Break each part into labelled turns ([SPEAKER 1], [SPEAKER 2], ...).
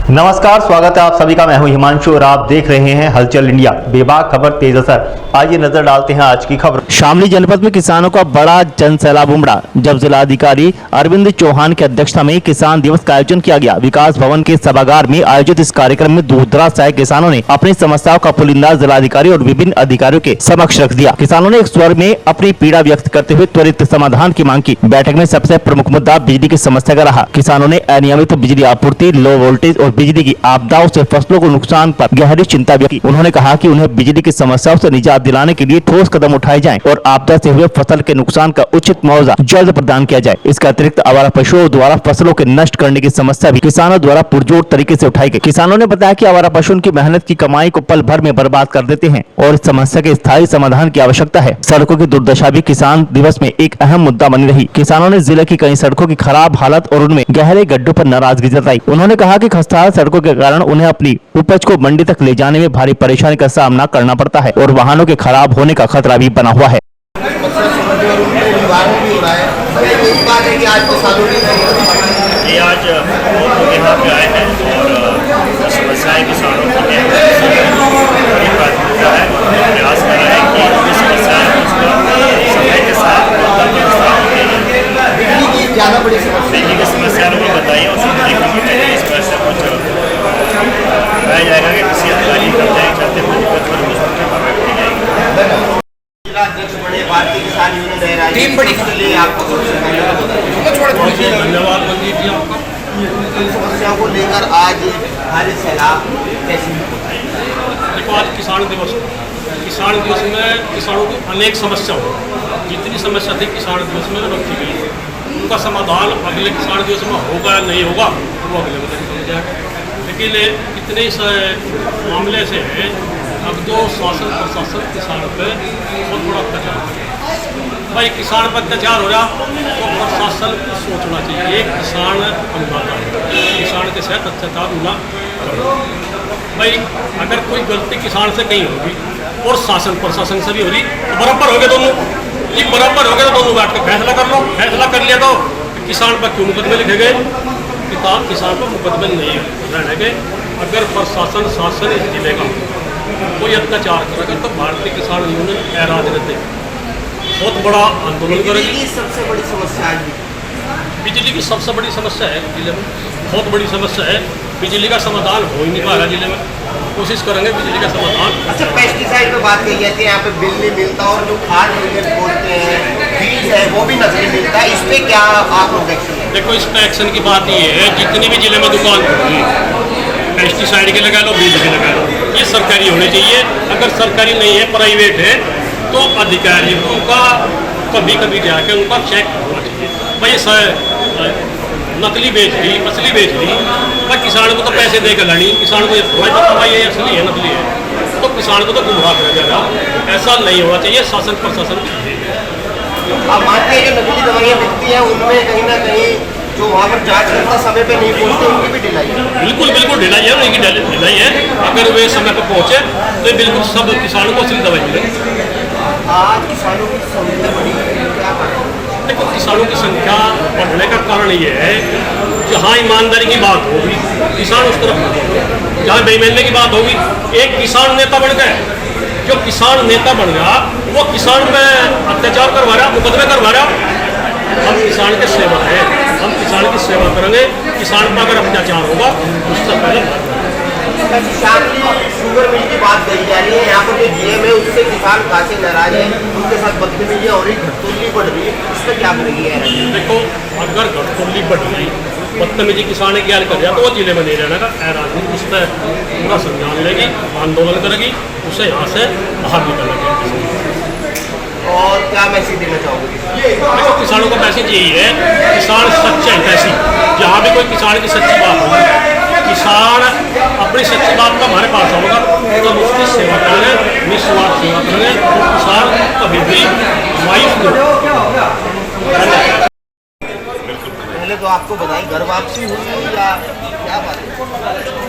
[SPEAKER 1] नमस्कार, स्वागत है आप सभी का। मैं हूं हिमांशु और आप देख रहे हैं हलचल इंडिया। बेबाक खबर तेज असर। आइए नजर डालते हैं आज की खबर। शामली जनपद में किसानों का बड़ा जन सैलाब उमड़ा जब जिलाधिकारी अरविंद चौहान की अध्यक्षता में किसान दिवस का आयोजन किया गया। विकास भवन के सभागार में आयोजित इस कार्यक्रम में दूर दराज से आए किसानों ने अपनी समस्याओं का पुलिंदा जिलाधिकारी और विभिन्न अधिकारियों के समक्ष रख दिया। किसानों ने एक स्वर में अपनी पीड़ा व्यक्त करते हुए त्वरित समाधान की मांग की। बैठक में सबसे प्रमुख मुद्दा बिजली की समस्या का रहा। किसानों ने अनियमित बिजली आपूर्ति, लो वोल्टेज और बिजली की आपदाओं से फसलों को नुकसान पर गहरी चिंता व्यक्त की। उन्होंने कहा कि उन्हें बिजली की समस्याओं से निजात दिलाने के लिए ठोस कदम उठाए जाएं और आपदा से हुए फसल के नुकसान का उचित मुआवजा जल्द प्रदान किया जाए। इसके अतिरिक्त आवारा पशुओं द्वारा फसलों के नष्ट करने की समस्या भी किसानों द्वारा पुरजोर तरीके से उठाई गई। किसानों ने बताया कि आवारा पशु उनकी मेहनत की कमाई को पल भर में बर्बाद कर देते हैं और इस समस्या के स्थायी समाधान की आवश्यकता है। सड़कों की दुर्दशा भी किसान दिवस में एक अहम मुद्दा बनी रही। किसानों ने जिले की कई सड़कों की खराब हालत और उनमें गहरे गड्ढों पर नाराजगी जताई। उन्होंने कहा कि खस्ताहाल सड़कों के कारण उन्हें अपनी उपज को मंडी तक ले जाने में भारी परेशानी का सामना करना पड़ता है और वाहनों के खराब होने का खतरा भी बना हुआ है।
[SPEAKER 2] आज लोग यहाँ पे आए हैं और समस्याएं किसानों की है, प्रयास कर रहे हैं कि समस्याएं समय के साथ ज़्यादा बड़ी बिजली की समस्या उन्होंने बताई। उसको देखने इस वजह से कुछ बताया जाएगा कि किसी अधिकारी करते चलते
[SPEAKER 3] टीम बड़ी
[SPEAKER 2] धन्यवाद मंजीत जी आपका।
[SPEAKER 3] समस्याओं को लेकर आज भारी सैलाब कैसे?
[SPEAKER 4] देखो, आज किसान दिवस में किसानों की अनेक समस्या हो, जितनी समस्या थी किसान दिवस में रखी गई, उनका समाधान अगले किसान दिवस में होगा या नहीं होगा वो अगले दिन समझ जाएगा। लेकिन इतने मामले से हैं अब जो शासन प्रशासन किसान पे बहुत बड़ा अत्याचार भाई, किसान पर अत्याचार हो रहा तो प्रशासन को सोचना चाहिए। किसान अन्नदाता है, किसान के साथ अत्याचार होना भाई, अगर कोई गलती किसान से कहीं होगी और शासन प्रशासन से भी हो रही तो बराबर हो गए दोनों जी, बराबर हो गए तो दोनों बैठ के फैसला कर लो। फैसला कर लिया तो किसान पर क्यों मुकदमे लिखे गए? किसान पर मुकदमे नहीं रहने गए। अगर प्रशासन शासन इस जिले का कोई अत्याचार करेगा तो भारतीय किसान यूनियन राजनीति बहुत बड़ा आंदोलन करेगी।
[SPEAKER 3] सबसे बड़ी समस्या है
[SPEAKER 4] बिजली की सबसे बड़ी समस्या है जिले में, बहुत बड़ी समस्या है। बिजली का समाधान हो ही नहीं पा रहा जिले में, कोशिश करेंगे बिजली का समाधान।
[SPEAKER 3] अच्छा, पेस्टिसाइड पे बात कही जाती है, यहाँ पे बिल नहीं मिलता और जो खाद बोलते हैं बीज है वो भी नकली मिलता है। इस पे क्या आप लोग एक्शन है?
[SPEAKER 4] देखो, इस पे एक्शन की बात ये है, जितनी भी जिले में दुकान होगी पेस्टिसाइड के लगा लो, बीज के लगा लो, ये सरकारी होनी चाहिए। अगर सरकारी नहीं है, प्राइवेट है, तो अधिकारियों का कभी कभी जाके उनका चेक होना चाहिए। भाई नकली बेच दी, असली बेच दी, भाई किसान को तो पैसे देकर लड़ी, किसान को भाई पता भाई ये असली है नकली है, तो किसान को तो गुमराह किया जाएगा। ऐसा नहीं होना चाहिए। शासन प्रशासन
[SPEAKER 3] आप मानते हैं जो नकली दवाइयाँ बिकती हैं उनमें कहीं ना कहीं जो वहाँ पर जाँच करता समय पे नहीं पहुँचते उनकी भी ढिलाई है?
[SPEAKER 4] बिल्कुल ढिलाई है, उनकी ढिलाई है। अगर वे समय पर पहुँचे तो बिल्कुल सब किसानों को असली दवाई मिले।
[SPEAKER 3] आज किसानों की संख्या बढ़ी है, क्या कारण?
[SPEAKER 4] देखो, किसानों की संख्या बढ़ने का कारण ये है, जहाँ ईमानदारी की बात होगी किसान उस तरफ होगा, जहाँ बेईमानी की बात होगी एक किसान नेता बन गए, जो किसान नेता बन गया वो किसान में अत्याचार करवा रहा, मुकदमे करवा रहा। हम किसान के सेवा है, हम किसान की सेवा करेंगे। किसान पर अगर अत्याचार होगा उससे पहले
[SPEAKER 3] शामली शुगर मिल की बात कही जा रही है, यहाँ पर जो डीएम है उससे किसान खासे नाराज है, उनके साथ बदतमीजी और घटतुल्ली बढ़ रही है, इस पर क्या करेगी?
[SPEAKER 4] देखो, अगर घटतुल्ली बढ़ रही बदतमीजी किसान की हाल कर दिया तो वो जिले में नहीं रहने का राजनीति उस पर पूरा संज्ञान लेगी, आंदोलन करेगी, उसे यहाँ से बाहर निकलेगी।
[SPEAKER 3] और क्या मैसेज देना चाहोगे?
[SPEAKER 4] देखो, किसानों का मैसेज यही है, किसान सच्चे हैं। ऐसी जहाँ भी कोई किसान की सच्ची बात होगी, किसान अपनी सच्ची बात का हमारे पास होगा तो हम उसकी सेवा करेंगे, निस्वार्थ सेवा करेंगे। तो किसान कभी भी मायूस नहीं।
[SPEAKER 3] पहले तो आपको बधाई, घर वापसी हुई या क्या बात है?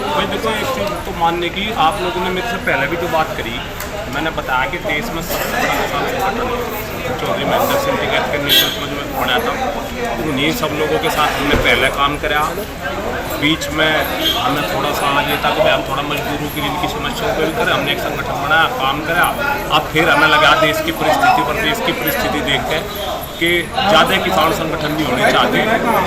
[SPEAKER 5] भाई देखो, एक चीज़ तो मानने की, आप लोगों ने मेरे से पहले भी जो बात करी, मैंने बताया कि देश में सबसे बड़ा किसान संगठन चौधरी महेंद्र सिंह टिकैत के नेतृत्व में बनाया था। उन्हीं सब लोगों के साथ हमने पहले काम करा बीच में हमें थोड़ा सा ये था कि भाई हम थोड़ा मजदूरों की इनकी समस्याओं पर भी करें, हमने एक संगठन बनाया, काम करा। अब फिर हमें लगा देश की परिस्थिति, प्रदेश की परिस्थिति देख के कि ज़्यादा किसान संगठन नहीं होने चाहते,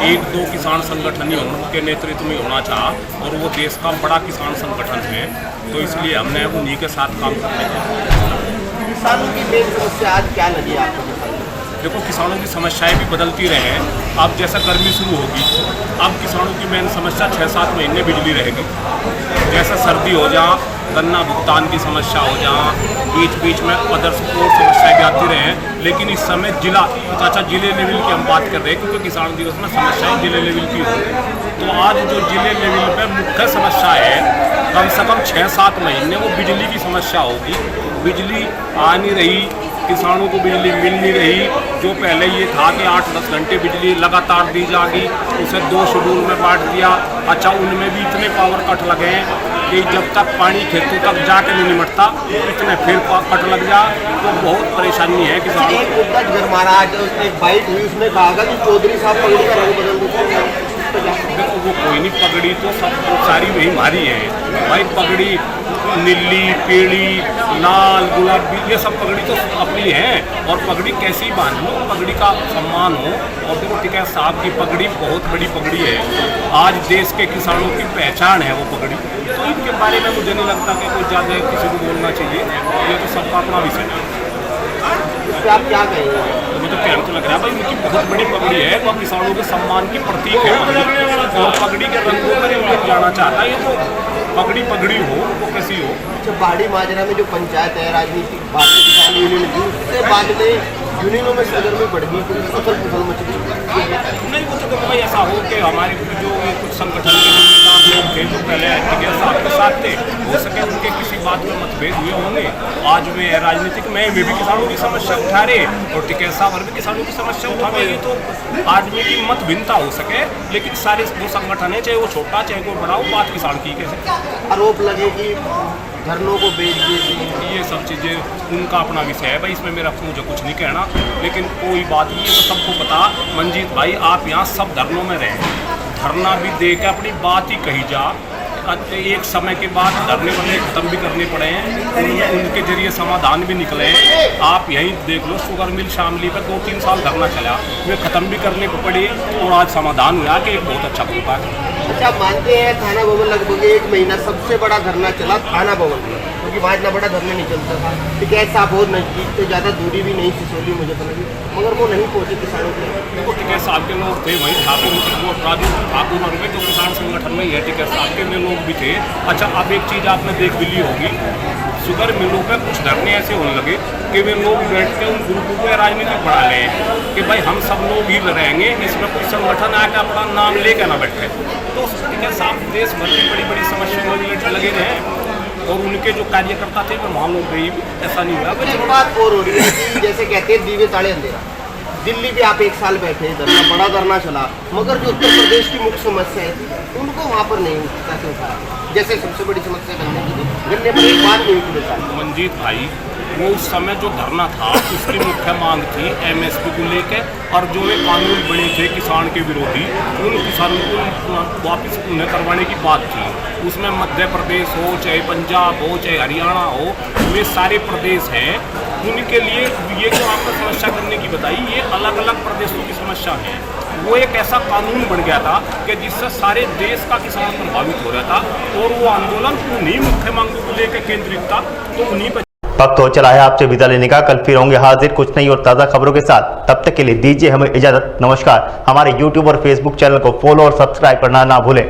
[SPEAKER 5] 1-2 किसान संगठन ही उनके नेतृत्व में होना चाहा, और वो देश का बड़ा किसान संगठन है, तो इसलिए हमने उन्हीं के साथ काम करते हैं।
[SPEAKER 3] किसानों की मेन समस्या आज क्या लगी आपको?
[SPEAKER 5] देखो, किसानों की समस्याएं भी बदलती रहे हैं। अब जैसा गर्मी शुरू होगी, अब किसानों की मेन समस्या 6-7 महीने बिजली रहेगी। जैसा सर्दी हो जा, गन्ना भुगतान की समस्या हो जा, बीच बीच में अदर सपोर्ट समस्याएं भी आती रहे हैं। लेकिन इस समय जिले लेवल की हम बात कर रहे हैं, क्योंकि किसान दिवस में समस्याएं जिले लेवल की होगी। तो आज जो जिले लेवल पर मुख्य समस्या है, कम से कम 6-7 महीने वो बिजली की समस्या होगी। बिजली आ नहीं रही, किसानों को बिजली मिल नहीं रही। जो पहले ये था कि 8-10 घंटे बिजली लगातार दी जाएगी, उसे 2 शेड्यूल में बांट दिया। अच्छा, उनमें भी इतने पावर कट लगे हैं कि जब तक पानी खेतों तक जाके नहीं निमटता, इतने फिर कट लग जा, तो बहुत परेशानी है किसानों को।
[SPEAKER 3] एक मुद्दा जिगर महाराज उसने एक बाइट हुई, उसने कहा कि चौधरी साहब पगड़ी का रंग बदल देते हैं।
[SPEAKER 5] देखो, वो कोई नहीं, पगड़ी तो सब सारी वही हमारी है भाई। पगड़ी नीली, पीली, लाल, गुलाबी, ये सब पगड़ी तो अपनी है। और पगड़ी कैसी बांध लो, पगड़ी का सम्मान हो। और देखो, टिकैत साहब की पगड़ी बहुत बड़ी पगड़ी है, आज देश के किसानों की पहचान है वो पगड़ी। तो इनके बारे में मुझे नहीं लगता कि कुछ ज़्यादा किसी को बोलना चाहिए, ये तो सबका अपना विषय है।
[SPEAKER 3] इस पर आप क्या कहेंगे?
[SPEAKER 5] तो मुझे कहना तो लग रहा है भाई, उनकी बहुत बड़ी पगड़ी है, वो किसानों के सम्मान की प्रतीक है पगड़ी। और पगड़ी के रंगों में उल्लेख जाना चाहता है, ये तो पगड़ी पगड़ी हो, वो कैसी हो।
[SPEAKER 3] अच्छा, बाड़ी माजरा में जो पंचायत है, राजनीतिक भारतीय किसान यूनियन की, उससे बाद में यूनियनों में सरगर्मी बढ़ गई, पूरी फसल मच गई।
[SPEAKER 5] नहीं, वो तो देखो भाई, ऐसा हो कि हमारे जो कुछ संगठन के जिम्मेदार लोग थे, जो पहले टिकैत साहब के साथ थे, हो सके उनके किसी बात में मतभेद हुए होंगे। आज वे राजनीतिक में भी किसानों की समस्या उठा रहे, और टिकैत साहब और भी किसानों की समस्या उठा रहे। तो आदमी की मत भिन्नता हो सके, लेकिन सारे वो संगठन है, चाहे वो छोटा चाहे वो बड़ा, वो बात किसान की कैसे।
[SPEAKER 3] आरोप लगे कि धरनों को बेच दिए,
[SPEAKER 5] ये सब चीज़ें उनका अपना विषय है भाई, इसमें मेरा मुझे कुछ नहीं कहना। लेकिन कोई बात नहीं, ये तो सबको पता। मंजीत भाई, आप यहाँ सब धरनों में रहे, धरना भी दे के अपनी बात ही कही जा। एक समय के बाद धरने बने खत्म भी करने पड़े हैं, उनके जरिए समाधान भी निकले हैं। आप यहीं देख लो, शुगर मिल शामली पर 2-3 साल धरना चला, वे खत्म भी करने को पड़ी, और आज समाधान हुआ कि एक बहुत अच्छा मौका है।
[SPEAKER 3] अच्छा, मानते हैं थाना भवन लगभग 1 महीना सबसे बड़ा धरना चला थाना भवन में, क्योंकि वहाँ इतना बड़ा धरना नहीं चलता था। टिकैत साहब बहुत नजदीक थे, ज़्यादा दूरी भी नहीं सिसोली मुझे तो लगी, मगर वो नहीं पहुँचे किसानों के।
[SPEAKER 5] देखो, टिकैत साहब के लोग थे वहीं, ठाकुर और जो किसान संगठन में ही है, टिकैत साहब के लोग भी थे। अच्छा, अब एक चीज़ आपने देख भी ली होगी, शुगर मिलों पर कुछ धरने ऐसे होने लगे कि वे लोग बैठ के उन ग्रुपों को राजनीतिक बढ़ा लें कि भाई हम सब लोग ही रहेंगे, इसमें कोई संगठन आके अपना नाम लेकर ना बैठे। तो टिकैत साहब देश भर की बड़ी बड़ी समस्याओं में लगे रहे, और उनके जो कार्यकर्ता थे वो वहाँ लोग गई, ऐसा नहीं हुआ।
[SPEAKER 3] एक बात और हो रही है कि जैसे कहते हैं दीवे ताले अंधेरा, दिल्ली भी आप 1 साल बैठे, धरना बड़ा धरना चला, मगर जो उत्तर प्रदेश की मुख्य समस्या है उनको वहाँ पर नहीं उठा। जैसे सबसे बड़ी समस्या गन्ने की, गन्ने पर एक बात नहीं उठी।
[SPEAKER 5] मंजीत भाई, वो उस समय जो धरना था उसकी मुख्य मांग थी MSP को लेकर, और जो वे कानून बने थे किसान के विरोधी, उन किसानों को वापस उन्हें करवाने की बात थी। उसमें मध्य प्रदेश हो, चाहे पंजाब हो, चाहे हरियाणा हो, वे सारे प्रदेश हैं। उनके लिए ये जो आपने समस्या करने की बताई, ये अलग अलग प्रदेशों की समस्या है। वो एक ऐसा कानून बन गया था कि जिससे सारे देश का किसान प्रभावित हो रहा था, और वो आंदोलन उन्हीं मुख्य मांगों को लेकर केंद्रित था। तो उन्हीं पर
[SPEAKER 1] वक्त हो चला है आपसे विदा लेने का। कल फिर होंगे हाजिर कुछ नई और ताज़ा खबरों के साथ। तब तक के लिए दीजिए हमें इजाज़त। नमस्कार। हमारे YouTube और Facebook चैनल को फॉलो और सब्सक्राइब करना ना भूलें।